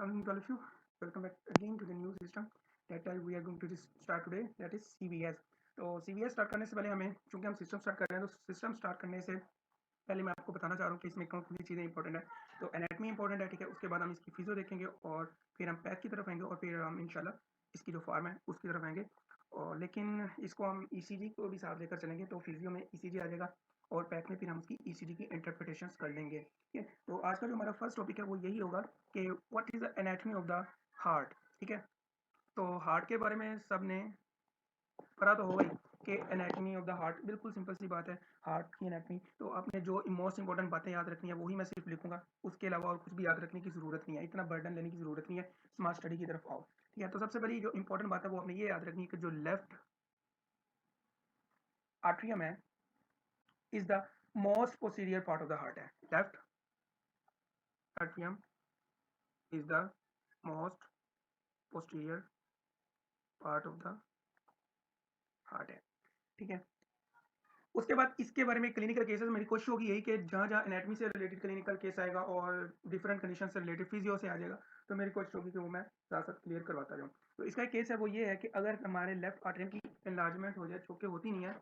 All of you, welcome back again to the new system that we are going to start today, that is CVS. तो CVS start करने से पहले हमें, चूंकि हम system start कर रहे हैं, तो सिस्टम स्टार्ट करने से पहले मैं आपको बताना चाह रहा हूँ कि इसमें कौन कौन सी चीज़ें इंपॉर्टेंट है। तो एनाटमी इंपॉर्टेंट है, ठीक है। उसके बाद हम इसकी फिजियो देखेंगे और फिर हम पैथ की तरफ आएंगे और फिर हम इंशाल्लाह इसकी जो फॉर्म है उसकी तरफ आएंगे। और लेकिन इसको हम ईसीजी को भी साथ लेकर चलेंगे, तो फिजियो में ईसीजी आ जाएगा और पैथ में फिर हम उसकी ईसीजी की इंटरप्रिटेशंस कर लेंगे, ठीक है। तो आज का जो हमारा फर्स्ट टॉपिक है वो यही होगा कि what is the anatomy of the heart, ठीक है। तो हार्ट के बारे में सब ने पता तो होगा ही कि एनाटमी ऑफ द हार्ट, बिल्कुल सिंपल सी बात है। हार्ट की एनाटमी, तो आपने जो मोस्ट इंपॉर्टेंट बातें याद रखनी है वही मैं सिर्फ लिखूंगा, उसके अलावा और कुछ भी याद रखने की ज़रूरत नहीं है, इतना बर्डन लेने की ज़रूरत नहीं है। स्मार्ट स्टडी की तरफ आओ, ठीक है। तो सबसे पहली जो इंपॉर्टेंट बात है वो आपने ये याद रखनी है कि जो लेफ्ट आर्ट्रियम है is the most posterior part of the heart है। Left atrium is the most posterior part of the heart है, ठीक है। उसके बाद इसके बारे में क्लिनिकल केसेस, मेरी कोशिश होगी यही कि जहाँ जहाँ एनाटमी से रिलेटेड क्लिनिकल केस आएगा और डिफरेंट कंडीशन से रिलेटेड फिजियो से आ जाएगा, तो मेरी कोशिश होगी कि वो मैं साथ साथ क्लियर करवाता जाऊँ। तो इसका एक केस है वो ये है कि अगर हमारे लेफ्ट आर्टरियम की एनलार्जमेंट हो जाए, चूंकि होती नहीं है,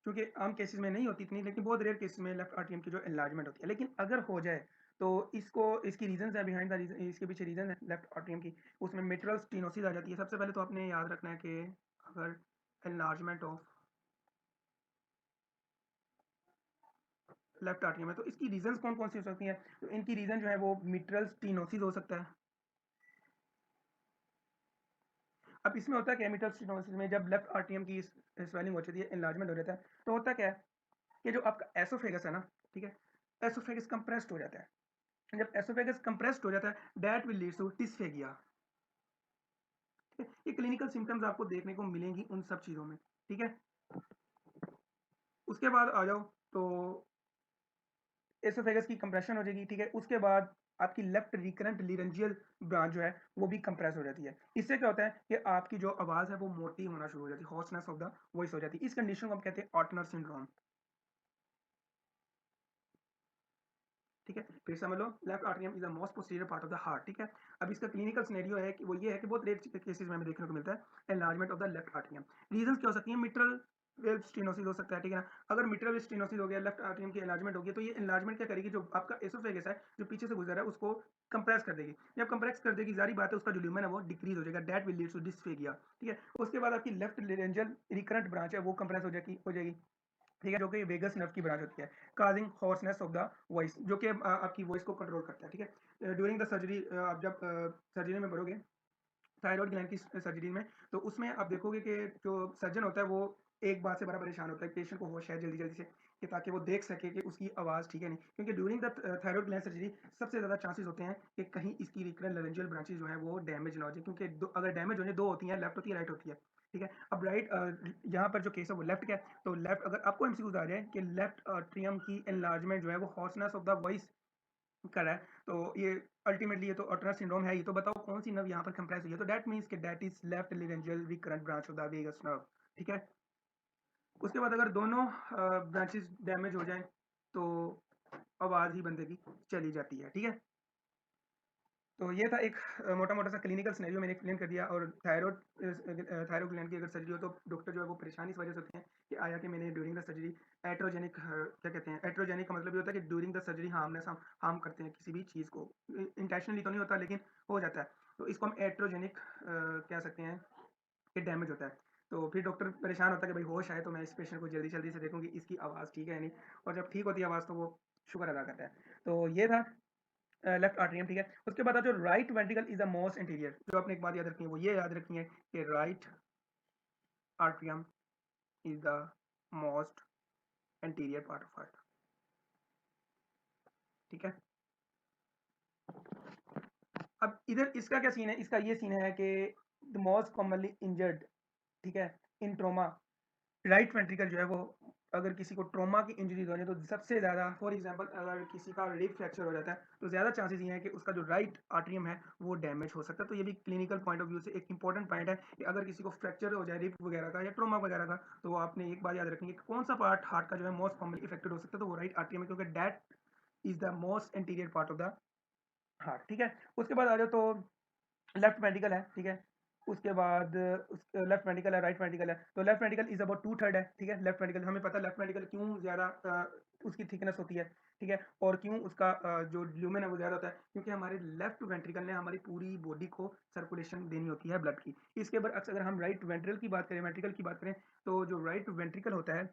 क्योंकि आम केसेस में नहीं होती इतनी, लेकिन बहुत रेयर केसेस में लेफ्ट आर्टरियम की जो एनलार्जमेंट होती है। लेकिन अगर हो जाए तो इसको, इसकी रीजन है बिहाइंड द रीजन, इसके पीछे रीजन है लेफ्ट आर्टरियम की, उसमें मिट्रल स्टेनोसिस आ जाती है। सबसे पहले तो आपने याद रखना है कि अगर एनलार्जमेंट ऑफ लेफ्ट आर्टरियम है तो इसकी रीजन कौन कौन सी हो सकती हैं। तो इनकी रीजन जो है वो मिट्रल स्टेनोसिस हो सकता है। अब इसमें होता है क्या, मिट्रल स्टेनोसिस में जब लेफ्ट आर्टरियम की स्वेलिंग हो जाती है, एनलार्जमेंट हो जाता है, तो होता क्या है कि जो आपका एसोफेगस है ना, ठीक है, एसोफेगस कंप्रेस्ड हो जाता है। जब एसोफेगस कंप्रेस्ड हो जाता है, that will lead to dysphagia. ये क्लिनिकल सिम्टम्स आपको देखने को मिलेंगी उन सब चीजों में, ठीक है। उसके बाद आ जाओ तो एसोफेगस की कंप्रेशन हो जाएगी, ठीक है। उसके बाद आपकी लेफ्ट रिकरेंट लिरेंजियल ब्रांच जो है वो भी कंप्रेस हो जाती है। इससे क्या होता है कि आपकी जो आवाज है वो मोटी होना शुरू हो जाती है, हॉर्सनेस ऑफ द वॉइस हो जाती है। इस कंडीशन को हम कहते हैं ऑटनर सिंड्रोम, ठीक है। फिर समझ लो, left atrium is the most posterior part of the heart, ठीक है। अब इसका क्लिनिकल सिनेरियो है कि वो ये है कि बहुत रेयर केसेस में हमें देखने को मिलता है enlargement of the left atrium. Reason क्या हो सकती है, मिट्रल वेव स्टेनोसिस हो सकता है, ठीक है ना। अगर मिट्रल वेव स्टेनोसिस हो गया, लेफ्ट आर्टरियम की एनलार्जमेंट होगी, तो ये एनलार्जमेंट क्या करेगी, जो आपका एसोफेगस है जो पीछे से गुजर रहा है उसको कंप्रेस कर देगी। जब कंप्रेस कर देगी, जारी बात है उसका जो ल्यूमेन है वो डिक्रीज हो जाएगा, that will lead to dysphagia, ठीक है। उसके बाद आपकी लेफ्ट लेरेंजियल रिकरेंट ब्रांच है वो कंप्रेस हो जाएगी, ठीक है, जो कि वेगस नर्व की ब्रांच होती है, causing hoarseness of the voice, जो कि आपकी वॉइस को कंट्रोल करता है, ठीक है। ड्यूरिंग द सर्जरी, आप जब सर्जरी में पढ़ोगे थायराइड ग्लैंड की सर्जरी में, तो उसमें आप देखोगे कि जो सर्जन होता है वो एक बात से बड़ा परेशान होता है, पेशेंट को होश है जल्दी जल्दी से, कि ताकि वो देख सके कि उसकी आवाज़ ठीक है नहीं, क्योंकि during the thyroid gland surgery सबसे ज़्यादा चांसेस होते हैं कि कहीं इसकी रिकरेंट लेरेंजियल ब्रांचेज जो है वो डैमेज ना हो जाए, क्योंकि अगर डैमेज हो जाए, दो होती हैं, लेफ्ट होती है, राइट होती है, ठीक है। अब राइट, यहाँ पर जो केस है वो लेफ्ट का है, तो लेफ्ट अगर आपको एमसीक्यूज आ जाए कि लेफ्ट ट्रियम की एनलार्जमेंट जो है वो हॉर्सनेस ऑफ द वॉइस करा है, तो ये अल्टीमेटली ये तो ऑटनर सिंड्रोम है। ये तो बताओ कौन सी नर्व यहाँ पर कंप्रेस हुई है, तो दैट मींस कि that is left laryngeal recurrent branch of the vagus nerve, ठीक है। उसके बाद अगर दोनों ब्रांचेस डैमेज हो जाएं तो आवाज ही बंदे की चली जाती है, ठीक है। तो ये था एक मोटा मोटा सा क्लिनिकल सिनेरियो मैंने एक्सप्लेन कर दिया। और थायराइड ग्लैंड की अगर सर्जरी हो तो डॉक्टर जो है वो परेशानी इस वजह से होते हैं कि आया कि मैंने ड्यूरिंग द सर्जरी एट्रोजेनिक, क्या कहते हैं, एट्रोजेनिक का मतलब ये होता है कि ड्यूरिंग द सर्जरी हार्मनेस, हम हार्म करते हैं किसी भी चीज़ को, इंटेंशनली तो नहीं होता लेकिन हो जाता है, तो इसको हम एट्रोजेनिक कह सकते हैं कि डैमेज होता है। तो फिर डॉक्टर परेशान होता है कि भाई होश आए तो मैं इस पेशेंट को जल्दी जल्दी से देखूँ कि इसकी आवाज़ ठीक है या नहीं, और जब ठीक होती है आवाज़ तो वो शुक्र अदा करता है। तो ये था लेफ्ट आर्टरियम, ठीक है। उसके बाद जो right ventricle is the most interior, जो आपने एक बात याद रखनी है वो ये याद रखनी है कि right atrium is the most interior part of heart, ठीक है। अब इधर इसका क्या सीन है, इसका ये सीन है कि द मोस्ट कॉमनली इंजर्ड, ठीक है, इन ट्रोमा, राइट वेंट्रिकल जो है वो अगर किसी को ट्रॉमा की इंजरीज हो जाए तो सबसे ज़्यादा, फॉर एग्जांपल अगर किसी का रिब फ्रैक्चर हो जाता है तो ज़्यादा चांसेस ये हैं कि उसका जो राइट आर्टरियम है वो डैमेज हो सकता है। तो ये भी क्लिनिकल पॉइंट ऑफ व्यू से एक इंपॉर्टेंट पॉइंट है कि अगर किसी को फ्रैक्चर हो जाए रिब वगैरह का या ट्रॉमा वगैरह का, तो आपने एक बात याद रखनी है कि कौन सा पार्ट हार्ट का जो है मोस्ट कॉमनली इफेक्टेड हो सकता है, तो वो राइट आर्टरियम है, क्योंकि that is the most anterior part of the heart. ठीक है, उसके बाद आ जाओ तो लेफ्ट वेंट्रिकल है। ठीक है, उसके बाद लेफ्ट वेंट्रिकल है, राइट वेंट्रिकल है। तो लेफ्ट वेंट्रिकल इज अबाउट 2/3 है। ठीक है, लेफ्ट वेंट्रिकल हमें पता है लेफ्ट वेंट्रिकल क्यों ज़्यादा उसकी थिकनेस होती है। ठीक है, और क्यों उसका जो ल्यूमेन है वो ज़्यादा होता है, क्योंकि हमारे लेफ्ट वेंट्रिकल ने हमारी पूरी बॉडी को सर्कुलेशन देनी होती है ब्लड की। इसके बाद अगर हम राइट वेंट्रिकल की बात करें, वेंट्रिकल की बात करें, तो जो राइट वेंट्रिकल होता है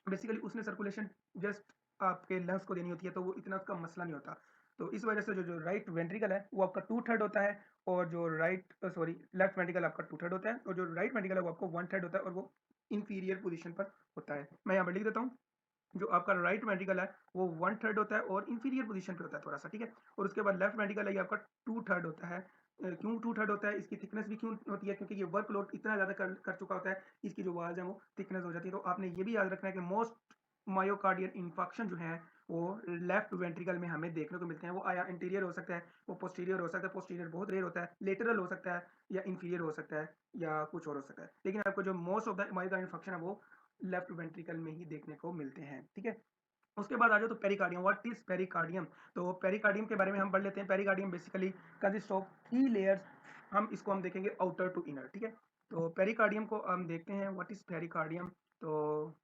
बेसिकली उसने सर्कुलेशन जस्ट आपके लंग्स को देनी होती है, तो वो इतना उसका मसला नहीं होता। तो इस वजह से जो जो राइट वेंट्रिकल है वो आपका 2/3 होता है, और जो लेफ्ट वेंट्रिकल आपका 2/3 होता है, और जो राइट वेंट्रिकल है वो आपको 1/3 होता है, और वो इंफीरियर पोजीशन पर होता है। मैं यहाँ पर लिख देता हूँ, जो आपका राइट वेंट्रिकल है वो 1/3 होता है और इंफीरियर पोजीशन पे होता है थोड़ा सा। ठीक है, और उसके बाद लेफ्ट वेंट्रिकल है ये आपका 2/3 होता है। क्यों 2/3 होता है, इसकी थिकनेस भी क्यों होती है, क्योंकि ये वर्कलोड इतना ज़्यादा कर चुका होता है, इसकी जो वाल्स हैं वो थिकनेस हो जाती है। तो आपने ये भी याद रखना है कि मोस्ट मायोकार्डियल इंफार्क्शन जो है वो लेफ्ट वेंट्रिकल में हमें देखने को मिलते हैं। वो आया इंटीरियर हो सकता है, वो पोस्टीरियर हो सकता है, पोस्टीरियर बहुत रेयर होता है, लेटरल हो सकता है, या इंफीरियर हो सकता है, या कुछ और हो सकता है, लेकिन आपको जो most of the myocardial infarction है वो लेफ्ट वेंट्रिकल में ही देखने को मिलते हैं। ठीक है, उसके बाद आ जाओ तो पेरिकार्डियम। What is pericardium? तो पेरिकार्डियम के बारे में हम पढ़ लेते हैं। Pericardium basically consist of 3 layers. हम देखेंगे आउटर टू इनर। ठीक है, तो पेरिकार्डियम को हम देखते हैं, व्हाट इज पेरिकार्डियम। तो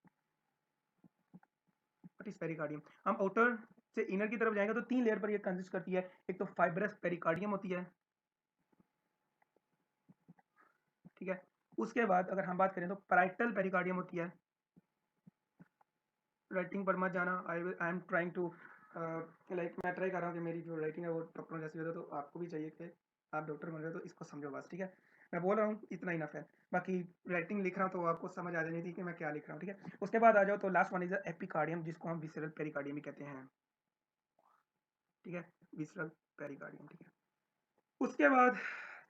व्हाट इज पेरिकार्डियम, हम आउटर से इनर की तरफ जाएंगे तो 3 लेयर पर ये कंसिस्ट करती है। एक तो फाइब्रस पेरिकार्डियम होती है। ठीक है, उसके बाद अगर हम बात करें तो पैराइटल पेरिकार्डियम होती है। राइटिंग पर मत जाना, I am trying to like मैं ट्राई कर रहा हूँ कि मेरी जो राइटिंग है वो डॉक्टरों जैसी हो जाए, तो आपको भी चाहिए कि आप डॉक्टर बन रहे हो तो इसको समझो बस। ठीक है, मैं बोल रहा हूँ इतना इनफ है, बाकी राइटिंग लिख रहा हूँ तो आपको समझ आ जानी थी कि मैं क्या लिख रहा हूँ। ठीक है, उसके बाद आ जाओ तो लास्ट वन इज एपिकार्डियम, जिसको हम विसरल पेरिकार्डियम भी कहते हैं। ठीक है, विसरल पेरिकार्डियम। ठीक है, उसके बाद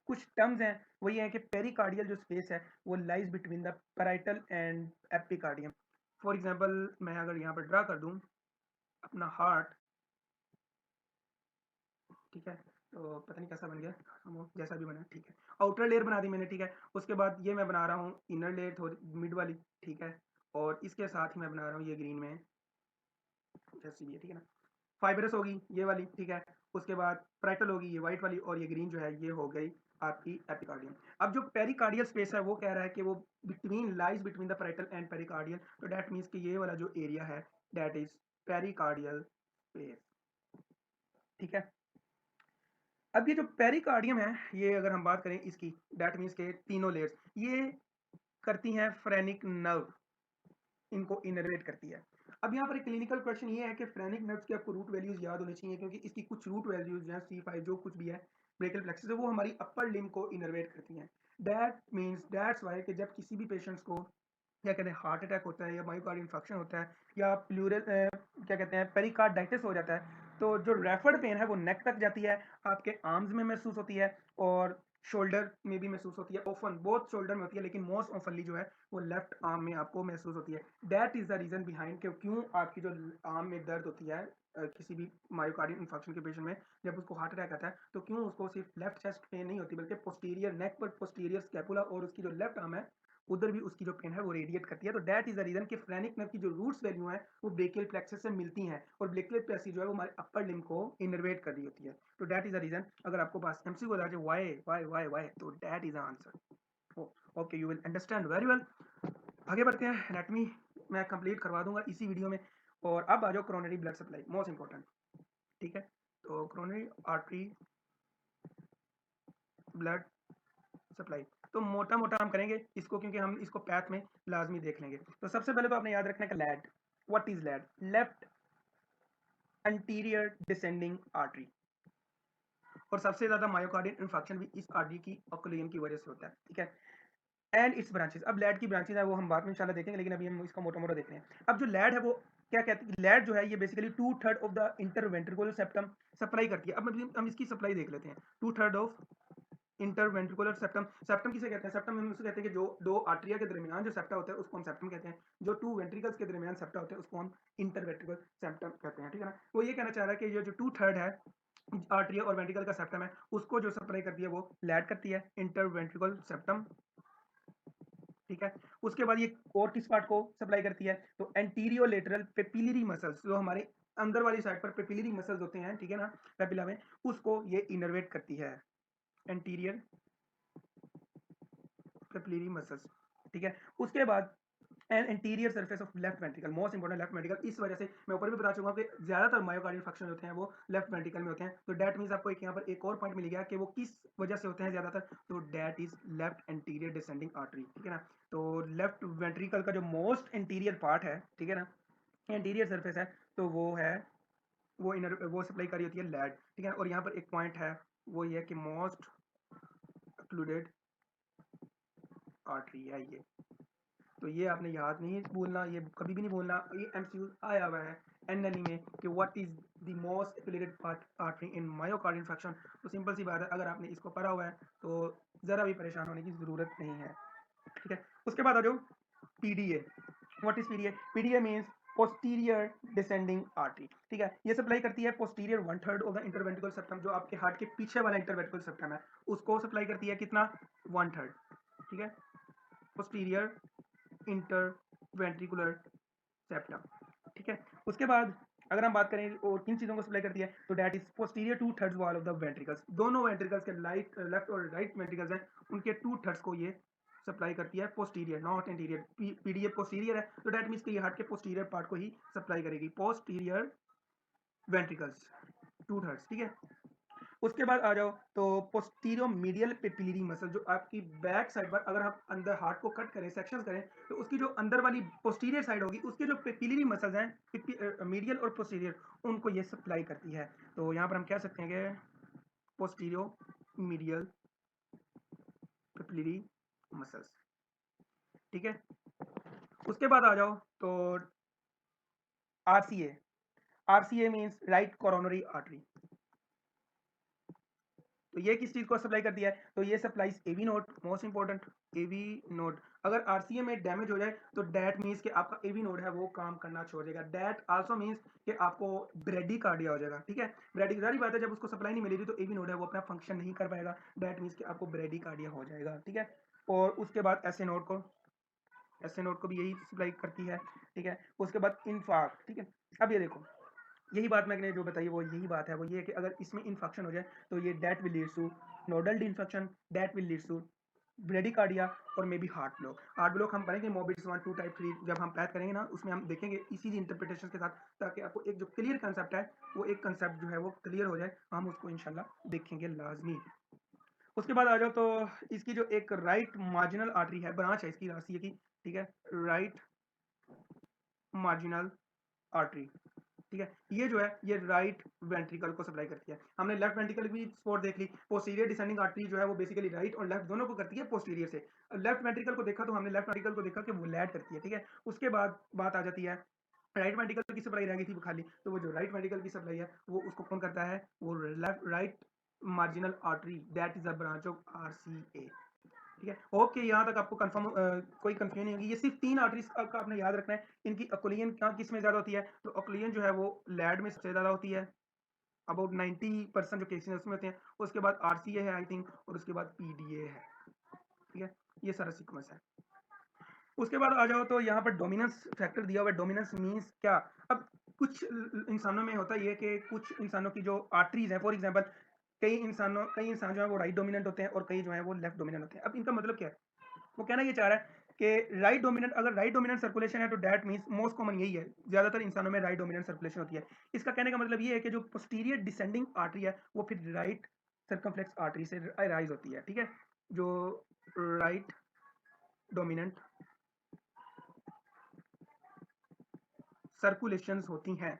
कुछ टर्म्स हैं, वही है कि पेरिकार्डियल जो स्पेस है वो lies between the parietal and epicardium. For example मैं अगर यहाँ पर ड्रा कर दूं अपना हार्ट। ठीक है, तो पता नहीं कैसा बन गया, वो जैसा भी बना ठीक है, आउटर लेयर बना दी मैंने। ठीक है, उसके बाद ये मैं बना रहा हूँ इनर लेयर थोड़ी मिड वाली। ठीक है, और इसके साथ ही मैं बना रहा हूँ ये ग्रीन में जैसी भी है। ठीक है ना, फाइबरस होगी ये वाली। ठीक है, उसके बाद पैराइटल होगी ये वाइट वाली, और ये ग्रीन जो है ये हो गई आपकी एपिकार्डियम। अब जो पेरिकार्डियल स्पेस है वो कह रहा है कि वो between the parietal and pericardial, तो दैट मीन्स कि ये वाला जो एरिया है दैट इज पेरिकार्डियल स्पेस। ठीक है, अब ये जो पेरिकार्डियम है ये अगर हम बात करें इसकी, दैट मीन्स के तीनों लेयर्स ये करती हैं फ्रेनिक नर्व, इनको इनर्वेट करती है। अब यहाँ पर एक क्लिनिकल क्वेश्चन ये है कि फ्रेनिक नर्व्स की आपको रूट वैल्यूज याद होनी चाहिए, क्योंकि इसकी कुछ रूट वैल्यूज हैं C5 जो कुछ भी है ब्रेकल प्लेक्सस है वो हमारी अपर लिम्ब को इनर्वेट करती हैं। दैट्स वाई कि जब किसी भी पेशेंट्स को क्या कहते हैं हार्ट अटैक होता है या मायोकार्डियल इंफार्क्शन होता है या प्लूरल क्या कहते हैं पेरिकार्डाइटिस हो जाता है, तो जो रेफर्ड पेन है वो नेक तक जाती है, आपके आर्म्स में महसूस होती है, और शोल्डर में भी महसूस होती है। ऑफन बोथ शोल्डर में होती है, लेकिन मोस्ट ऑफनली जो है वो लेफ्ट आर्म में आपको महसूस होती है। That is the reason behind कि क्यों आपकी जो आर्म में दर्द होती है किसी भी मायोकार्डियल इंफार्क्शन के पेशेंट में, जब उसको हार्ट अटैक आता है तो क्यों उसको सिर्फ लेफ्ट चेस्ट पेन नहीं होती, बल्कि पोस्टीरियर नेक पर पोस्टीरियर स्कैपुला और उसकी जो लेफ्ट आर्म है उधर भी उसकी जो पेन है वो रेडिएट करती है। तो दैट इज द रीजन कि फ्रेनिक नर्व की जो रूट्स वैल्यू है वो ब्रेकियल प्लेक्सस से मिलती हैं, और ब्रेकियल प्लेक्सस जो है वो हमारे अपर लिम्ब को इनर्वेट कर रही होती है। तो दैट इज द रीजन। अगर आपको पास एमसीक्यू आ जाए व्हाई, तो that is the answer. Okay, you will understand very well. आगे बढ़ते हैं, एनाटॉमी मैं कंप्लीट करवा दूंगा इसी वीडियो में। और अब आ जाओ coronary blood supply, most important. ठीक है, तो कोरोनरी आर्टरी ब्लड सप्लाई, तो मोटा मोटा हम करेंगे इसको, क्योंकि हम इसको पैथ में लाजमी देख लेंगे। तो सबसे पहले तो आपने याद रखना है कि LAD, what is LAD? Left anterior descending artery, और सबसे ज्यादा मायोकार्डियल इंफार्क्शन भी इस आर्टरी की ऑक्लूजन की वजह से होता है। ठीक है, एंड इट्स ब्रांचेस। अब लैड की ब्रांचेस है वो हम बाद में इंशाल्लाह देखेंगे, लेकिन अभी हम इसका मोटा मोटा देख रहे हैं। अब जो लैड है वो क्या कहती है, लैड जो है ये basically 2/3 of the interventricular septum supply करती है। अब हम इसकी सप्लाई देख लेते हैं। 2/3 ऑफ इंटरवेंट्रिकुलर सेप्टम। सेप्टम किसे कहते हैं? सेप्टम हम उसे कहते हैं कि जो दो आर्टरिया के दरमियान जो सेप्टा होता है उसको हम सेप्टम कहते हैं। जो टू वेंट्रिकल्स के दरमियान सेप्टा होता है उसको हम इंटरवेंट्रिकुलर सेप्टम कहते हैं, ठीक है ना। वो ये कहना चाह रहा है कि ये जो 2/3 है आर्टरिया और वेंट्रिकल का सेप्टम है उसको जो सप्लाई करती है वो लैड करती है, इंटरवेंट्रिकुलर सेप्टम, ठीक है। उसके बाद ये और किस पार्ट को सप्लाई करती है? तो एंटीरियो लेटरल पेपिलरी मसल्स, जो हमारे अंदर वाली साइड पर पेपिलरी मसल्स होते हैं, ठीक है ना, पेपिला में, उसको ये इनर्वेट करती है, एंटीरियर पेपिलरी मसल्स, ठीक है। उसके बाद and anterior surface of left ventricle, most important left ventricle. इस वजह से मैं ऊपर भी बता चुका हूँ कि ज्यादातर मायोकार्डियल फंक्शन होते हैं वो लेफ्ट वेंट्रिकल में होते हैं। तो डेट मींस आपको एक यहाँ पर एक और पॉइंट मिल गया कि वो किस वजह से होते हैं ज्यादातर, तो that is left anterior descending artery, ठीक है ना। तो लेफ्ट वेंट्रिकल का जो मोस्ट इंटीरियर पार्ट है, ठीक है ना, एंटीरियर सरफेस है, तो वो है, वो इनर, वो सप्लाई करी होती है लैड, ठीक है। और यहाँ पर एक पॉइंट है वो ये है कि मोस्ट ऑक्लूडेड आर्टरी है ये, तो ये आपने याद नहीं भूलना, ये कभी भी नहीं भूलना। ये एमसीक्यू आया हुआ है एनएलई में कि what is the most occluded part artery in myocardial infection. तो सिंपल सी बात है, अगर आपने इसको पढ़ा हुआ है तो ज़रा भी परेशान होने की ज़रूरत नहीं है, ठीक है। उसके बाद आ जाओ PDA. What is PDA? PDA means posterior descending artery, ठीक है। ये सप्लाई करती है posterior 1/3 of the interventricular septum, जो आपके हार्ट के पीछे वाला इंटरवेंट्रिकुलर सेप्टम है उसको सप्लाई करती है, कितना? 1/3, ठीक है, पोस्टीरियर इंटरवेंट्रिकुलर सेप्टम, ठीक है। उसके बाद अगर हम बात करें और किन चीज़ों को सप्लाई करती है, तो that is posterior 2/3 wall of the ventricles, दोनों वेंट्रिकल्स के लेफ्ट और राइट वेंट्रिकल्स हैं उनके 2/3 को ये सप्लाई करती है, posterior not interior. PDA posterior है तो डेट मीन्स कि ये हार्ट के पोस्टीरियर पार्ट को ही सप्लाई करेगी, पोस्टीरियर वेंट्रिकल्स 2/3, ठीक है। उसके बाद आ जाओ तो पोस्टीरियो मीडियल पेपिलरी मसल, जो आपकी बैक साइड पर अगर हम अंदर हार्ट को कट करें, सेक्शन करें, तो उसकी जो अंदर वाली पोस्टीरियर साइड होगी उसके जो पेपिलरी मसल्स हैं मीडियल और पोस्टीरियर, उनको ये सप्लाई करती है। तो यहाँ पर हम कह सकते हैं कि पोस्टीरियो मीडियल पेपिलरी मसल्स, ठीक है। उसके बाद आ जाओ तो RCA. RCA means right coronary artery, तो ये किस चीज को सप्लाई करती है? तो ये supplies AV node, most important AV node. अगर आरसीए में डैमेज हो जाए तो डेट मीन्स कि आपका एवी नोड है वो काम करना छोड़ देगा। डेट आल्सो मीन्स कि आपको ब्रेडिकार्डिया हो जाएगा, ठीक है। ब्रेडिकार्डिया बात है, जब उसको सप्लाई नहीं मिलेगी तो एवी नोड है वो अपना फंक्शन नहीं कर पाएगा, डेट मीन्स कि आपको ब्रेडिकार्डिया हो जाएगा, ठीक है। और उसके बाद एसए नोड को, एसए नोड को भी यही सप्लाई करती है, ठीक है। उसके बाद इन्फार्क्ट, ठीक है। अब ये देखो, यही बात मैंने जो बताई वो यही बात है, वो ये है कि अगर इसमें इन्फेक्शन हो जाए तो ये that will leads to nodal infection, that will leads to bradycardia और may be heart block. Heart block हम पढ़ेंगे मोबिलिस 1 2 टाइप 3 जब हम पैथ करेंगे ना, उसमें हम देखेंगे इसी इंटरप्रिटेशन के साथ, ताकि आपको एक जो क्लियर कंसेप्ट है वो एक कंसेप्ट जो है वो क्लियर हो जाए, हम उसको इंशाल्लाह देखेंगे लाजमी। उसके बाद आ जाओ तो इसकी जो एक राइट मार्जिनल आर्टरी है, ब्रांच है इसकी रासिया की, ठीक है, राइट मार्जिनल आर्टरी, ठीक है। ये जो है ये राइट वेंट्रिकल को सप्लाई करती है। हमने लेफ्ट वेंट्रिकल की स्पॉट देख ली, पोस्टीरियर डिसेंडिंग आर्टरी जो है वो बेसिकली राइट और लेफ्ट दोनों को करती है पोस्टीरियर से। लेफ्ट वेंट्रिकल को देखा तो हमने लेफ्ट वेंट्रिकल को देखा कि वो लैड करती है, ठीक है। उसके बाद बात आ जाती है राइट वेंट्रिकल की सप्लाई रह गई थी खाली, तो वो जो राइट वेंट्रिकल की सप्लाई है वो उसको कौन करता है? वो left right marginal artery, that is a branch of RCA, ठीक है। ओके, यहाँ तक आपको कंफर्म कोई कंफ्यूजन नहीं होगी। ये सिर्फ 3 आर्टरीज का आपने याद रखना है। इनकी अक्लियन कहाँ किस में ज्यादा होती है? तो अक्लियन जो है वो लैड में सबसे ज्यादा होती है, अबाउट 90% जो केसेस उसमें होते हैं। उसके बाद आरसीए है आई थिंक, और उसके बाद पीडीए है, ठीक है। ये सारा सीक्वेंस है। उसके बाद आ जाओ तो यहाँ पर डोमिनेंस फैक्टर दिया हुआ है। डोमिनेंस मीन्स क्या? अब कुछ इंसानों में होता है कि कुछ इंसानों की जो आर्टरीज है, फॉर एग्जाम्पल कई इंसान जो है वो राइट डोमिनेंट होते हैं और कई जो है वो लेफ्ट डोमिनेंट होते हैं। अब इनका मतलब क्या है? वो कहना ये चाह रहा है कि राइट डोमिनेंट, अगर राइट डोमिनेंट सर्कुलेशन है तो डेट मींस मोस्ट कॉमन यही है, ज्यादातर इंसानों में राइट डोमिनेंट सर्कुलेशन होती है। इसका कहने का मतलब ये है कि जो पोस्टीरियर डिसेंडिंग आर्टरी है वो फिर राइट सर्कमफ्लेक्स आर्टरी से राइज होती है, ठीक है। जो राइट डोमिनेंट सर्कुलेशन होती हैं,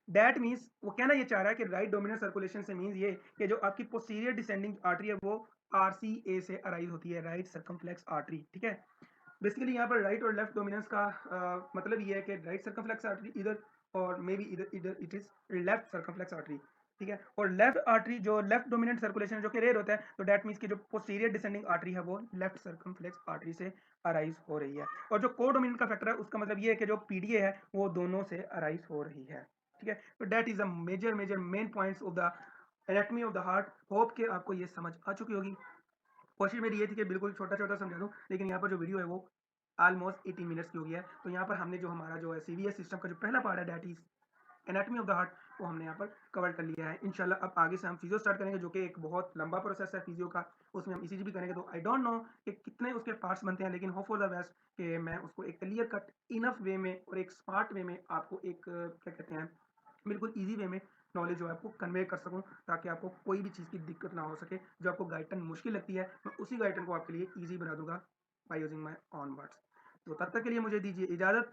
डेट मीन्स वो कहना ये चाह रहा है कि राइट डोमिनेंट सर्कुलेशन से मीन्स ये कि जो आपकी पोस्टीरियर डिसेंडिंग आर्टरी है वो आरसीए से अराइज होती है, राइट सर्कमफ्लेक्स आर्टरी, ठीक है। बेसिकली यहाँ पर राइट और लेफ्ट डोमिनेंस का मतलब ये है कि राइट सर्कमफ्लेक्स आर्टरी इधर, और मे बी इधर इधर it is left circumflex artery. ठीक है। और लेफ्ट आर्टरी जो लेफ्ट डोमिनेंट सर्कुलेशन जो कि रेयर होता है, तो दैट मीन्स कि जो पोस्टीरियर डिसेंडिंग आर्टरी है वो लेफ्ट सर्कमफ्लेक्स आर्टरी से अराइज हो रही है। और जो को डोमिनेंट का फैक्टर है उसका मतलब ये है कि जो पीडीए है वो दोनों से अराइज हो रही है। ठीक है, तो that is a major major main points of the anatomy of the heart. Hope के आपको ये समझ आ चुकी होगी। कोशिश मेरी ये थी कि बिल्कुल छोटा छोटा समझा दूँ, लेकिन यहाँ पर जो वीडियो है वो ऑलमोस्ट 18 मिनट्स की हो गई है। तो यहाँ पर हमने जो हमारा जो है सीवीएस सिस्टम का जो पहला पार्ट है that is anatomy of the heart वो हमने यहाँ पर कवर कर लिया है। इंशाल्लाह अब आगे से हम फिजियो स्टार्ट करेंगे, जो कि एक बहुत लंबा प्रोसेस है फिजियो का। उसमें हम ईसीजी भी करेंगे, तो आई डोंट नो कि कितने उसके पार्ट्स बनते हैं, लेकिन होप फॉर द बेस्ट कि मैं उसको एक क्लियर कट इनफ वे में और एक स्मार्ट वे में आपको एक क्या कहते हैं बिल्कुल ईजी वे में नॉलेज जो है आपको कन्वे कर सकूं, ताकि आपको कोई भी चीज़ की दिक्कत ना हो सके। जो आपको गाइडन मुश्किल लगती है मैं उसी गाइडन को आपके लिए ईजी बना दूंगा by using my on words. तो तब तक के लिए मुझे दीजिए इजाज़त।